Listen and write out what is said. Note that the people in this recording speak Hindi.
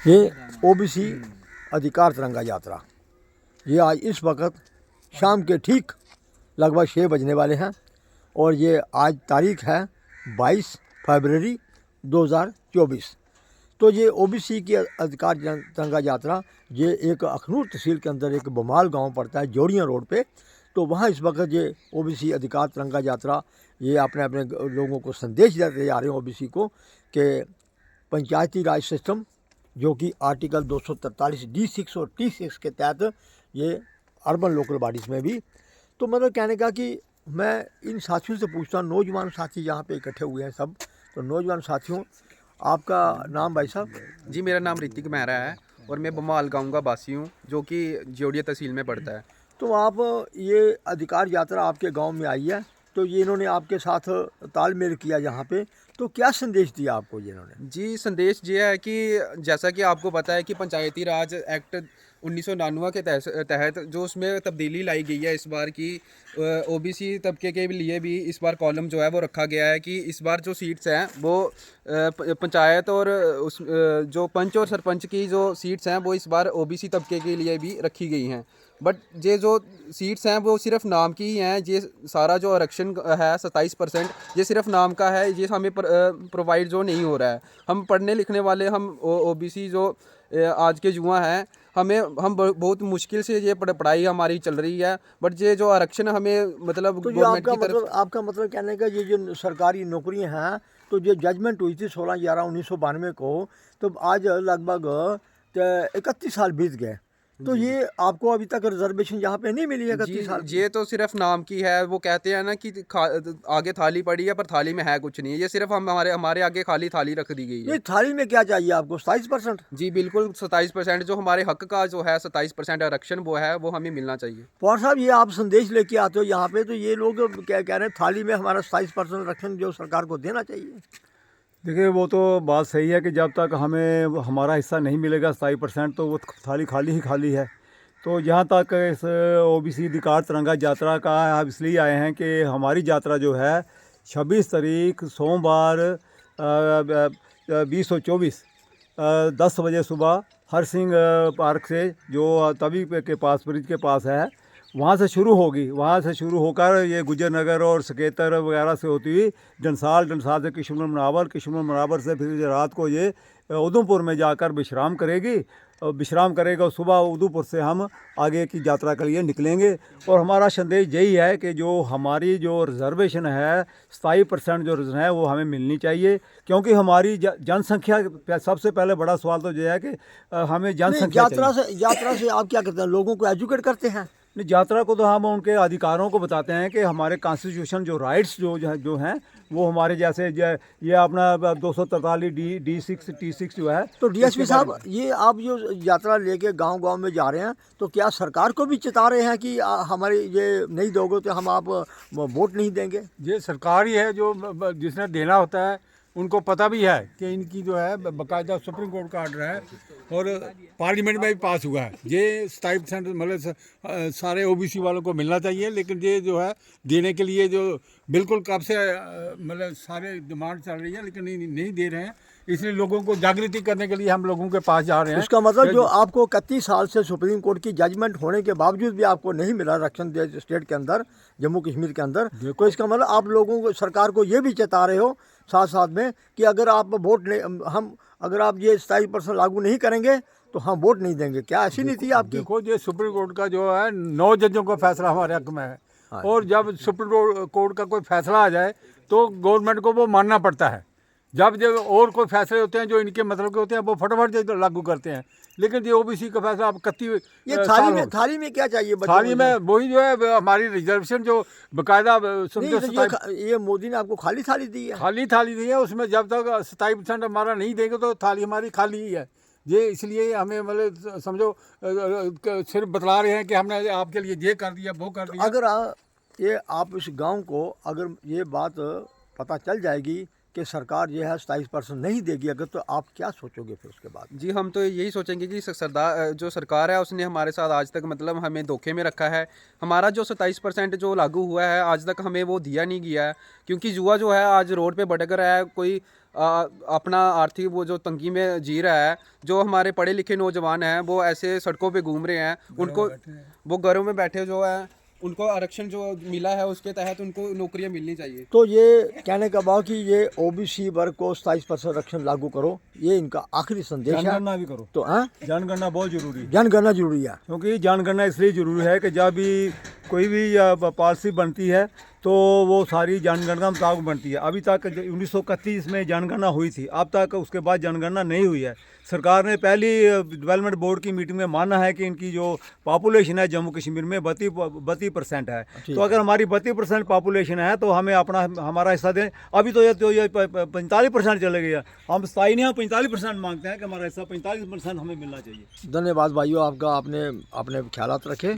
ये ओबीसी अधिकार तिरंगा यात्रा ये आज इस वक्त शाम के ठीक लगभग 6 बजने वाले हैं और ये आज तारीख है 22 फरवरी 2024। तो ये ओबीसी की अधिकार तिरंगा यात्रा ये एक अखनूर तहसील के अंदर एक बमाल गांव पड़ता है जोड़ियाँ रोड पे। तो वहाँ इस वक्त ये ओबीसी अधिकार तिरंगा यात्रा ये अपने अपने लोगों को संदेश देते जा रहे हैं ओबीसी को कि पंचायती राज सिस्टम जो कि आर्टिकल 243 D6 और T6 के तहत ये अर्बन लोकल बॉडीज़ में भी। तो मतलब कहने का कि मैं इन साथियों से पूछता हूँ, नौजवान साथी यहाँ पे इकट्ठे हुए हैं सब। तो नौजवान साथियों, आपका नाम भाई साहब? जी, मेरा नाम ऋतिक मेहरा है और मैं बमाल गांव का वासी हूँ जो कि जोड़िया तहसील में पड़ता है। तो आप ये अधिकार यात्रा आपके गांव में आई है, तो ये इन्होंने आपके साथ तालमेल किया यहाँ पे, तो क्या संदेश दिया आपको ये इन्होंने? जी, संदेश ये है कि जैसा कि आपको पता है कि पंचायती राज एक्ट 1999 के तहत जो उसमें तब्दीली लाई गई है इस बार की ओबीसी तबके के लिए भी इस बार कॉलम जो है वो रखा गया है कि इस बार जो सीट्स हैं वो पंचायत और उस जो पंच और सरपंच की जो सीट्स हैं वो इस बार ओबीसी तबके के लिए भी रखी गई हैं। बट ये जो सीट्स हैं वो सिर्फ नाम की ही हैं। ये सारा जो आरक्षण है 27% ये सिर्फ नाम का है, ये हमें प्रोवाइड जो नहीं हो रहा है। हम पढ़ने लिखने वाले हम ओबीसी जो आज के युवा हैं हम बहुत मुश्किल से ये पढ़ाई हमारी चल रही है। बट ये जो आरक्षण हमें मतलब तो जो आपका मतलब कहने का ये जो सरकारी नौकरियां हैं, तो ये जजमेंट हुई थी 16/11/1992 को, तो आज लगभग 31 साल बीत गए। तो ये आपको अभी तक रिजर्वेशन यहाँ पे नहीं मिली है 31 साल? ये तो सिर्फ नाम की है। वो कहते हैं ना कि आगे थाली पड़ी है पर थाली में है कुछ नहीं। ये सिर्फ हमारे आगे खाली थाली रख दी गई है। ये थाली में क्या चाहिए आपको? 27%? जी बिल्कुल, 27% जो हमारे हक का जो है 27% आरक्षण वो है वो हमें मिलना चाहिए। पवार साहब, ये आप संदेश लेके आते हो यहाँ पे, तो ये लोग क्या कह रहे हैं, थाली में हमारा 27% आरक्षण जो सरकार को देना चाहिए? देखिए, वो तो बात सही है कि जब तक हमें हमारा हिस्सा नहीं मिलेगा 27%, तो वो थाली खाली ही खाली है। तो जहाँ तक इस ओबीसी अधिकार तिरंगा यात्रा का आप इसलिए आए हैं कि हमारी यात्रा जो है 26 तारीख सोमवार 2024 10 बजे सुबह हर सिंह पार्क से जो तवी के पास ब्रिज के पास है वहाँ से शुरू होगी। वहाँ से शुरू होकर ये गुजर नगर और सकेतर वगैरह से होती हुई डंसाल से किशनपुर मनावर से फिर रात को ये उधमपुर में जाकर विश्राम करेगी। विश्राम करेगा, सुबह उधमपुर से हम आगे की यात्रा के लिए निकलेंगे। और हमारा संदेश यही है कि जो हमारी जो रिजर्वेशन है 27% जो रिजर्वेशन है वो हमें मिलनी चाहिए, क्योंकि हमारी जनसंख्या सबसे पहले बड़ा सवाल तो यह है कि हमें जनसंख्या यात्रा से आप क्या करते हैं? लोगों को एजुकेट करते हैं? नहीं, यात्रा को तो हम उनके अधिकारों को बताते हैं कि हमारे कॉन्स्टिट्यूशन जो राइट्स जो हैं वो हमारे जैसे ये अपना 243 D6 T6 जो है। तो डीएसपी साहब, ये आप जो यात्रा लेके गांव-गांव में जा रहे हैं, तो क्या सरकार को भी चेता रहे हैं कि हमारे ये नहीं दोगे तो हम आप वोट नहीं देंगे? ये सरकार ही है जो जिसने देना होता है। उनको पता भी है कि इनकी जो है बाकायदा सुप्रीम कोर्ट का ऑर्डर है और पार्लियामेंट में भी पास हुआ है। ये 27% मतलब सारे ओबीसी वालों को मिलना चाहिए, लेकिन ये जो है देने के लिए जो बिल्कुल कब से मतलब सारे डिमांड चल रही है लेकिन नहीं दे रहे हैं। इसलिए लोगों को जागृति करने के लिए हम लोगों के पास जा रहे हैं। इसका मतलब जो आपको 31 साल से सुप्रीम कोर्ट की जजमेंट होने के बावजूद भी आपको नहीं मिला आरक्षण स्टेट के अंदर, जम्मू कश्मीर के अंदर, तो इसका मतलब आप लोगों को, सरकार को ये भी चेता रहे हो साथ साथ में कि अगर आप वोट नहीं, हम अगर आप ये 27% लागू नहीं करेंगे तो हम वोट नहीं देंगे। क्या ऐसी नीति आपकी? देखो, ये सुप्रीम कोर्ट का जो है 9 जजों का फैसला हमारे हक में है और जब सुप्रीम कोर्ट का कोई फैसला आ जाए तो गवर्नमेंट को वो मानना पड़ता है। जब और कोई फैसले होते हैं जो इनके मतलब के होते हैं वो फटाफट लागू करते हैं। लेकिन ये ओबीसी का फैसला आप 31 ये थाली में क्या चाहिए? थाली में वही जो है हमारी रिजर्वेशन जो बाकायदा समझो। ये मोदी ने आपको खाली थाली दी है? खाली थाली दी है, उसमें जब तक 27% हमारा नहीं देंगे तो थाली हमारी खाली ही है। ये इसलिए हमें मतलब समझो सिर्फ बतला रहे हैं कि हमने आपके लिए ये कर दिया वो कर दिया। अगर ये आप इस गांव को अगर ये बात पता चल जाएगी कि सरकार ये है 27% नहीं देगी अगर, तो आप क्या सोचोगे फिर उसके बाद? जी, हम तो यही सोचेंगे कि जो सरकार है उसने हमारे साथ आज तक मतलब हमें धोखे में रखा है। हमारा जो 27% जो लागू हुआ है आज तक हमें वो दिया नहीं गया है, क्योंकि युवा जो है आज रोड पे भटक रहा है। कोई अपना आर्थिक वो जो तंगी में जी रहा है, जो हमारे पढ़े लिखे नौजवान हैं वो ऐसे सड़कों पे घूम रहे हैं, उनको वो घरों में बैठे जो है उनको आरक्षण जो मिला है उसके तहत उनको नौकरियां मिलनी चाहिए। तो ये कहने का भाव कि ये ओबीसी वर्ग को 27% आरक्षण लागू करो, ये इनका आखिरी संदेश है। जनगणना भी करो, तो हाँ, जनगणना बहुत जरूरी है, जनगणना जरूरी है। क्योंकि जनगणना इसलिए जरूरी है कि जब भी कोई भी पॉलिसी बनती है तो वो सारी जनगणना मुताबिक बनती है। अभी तक 1931 में जनगणना हुई थी, अब तक उसके बाद जनगणना नहीं हुई है। सरकार ने पहली डेवलपमेंट बोर्ड की मीटिंग में माना है कि इनकी जो पॉपुलेशन है जम्मू कश्मीर में 32% है। तो अगर हमारी 32% पॉपुलेशन है तो हमें अपना हमारा हिस्सा दें। अभी तो ये 45% चले गया, हम 27 नहीं, हम 45% मांगते हैं कि हमारा हिस्सा 45% हमें मिलना चाहिए। धन्यवाद भाइयों आपका, आपने अपने ख्यालात रखे।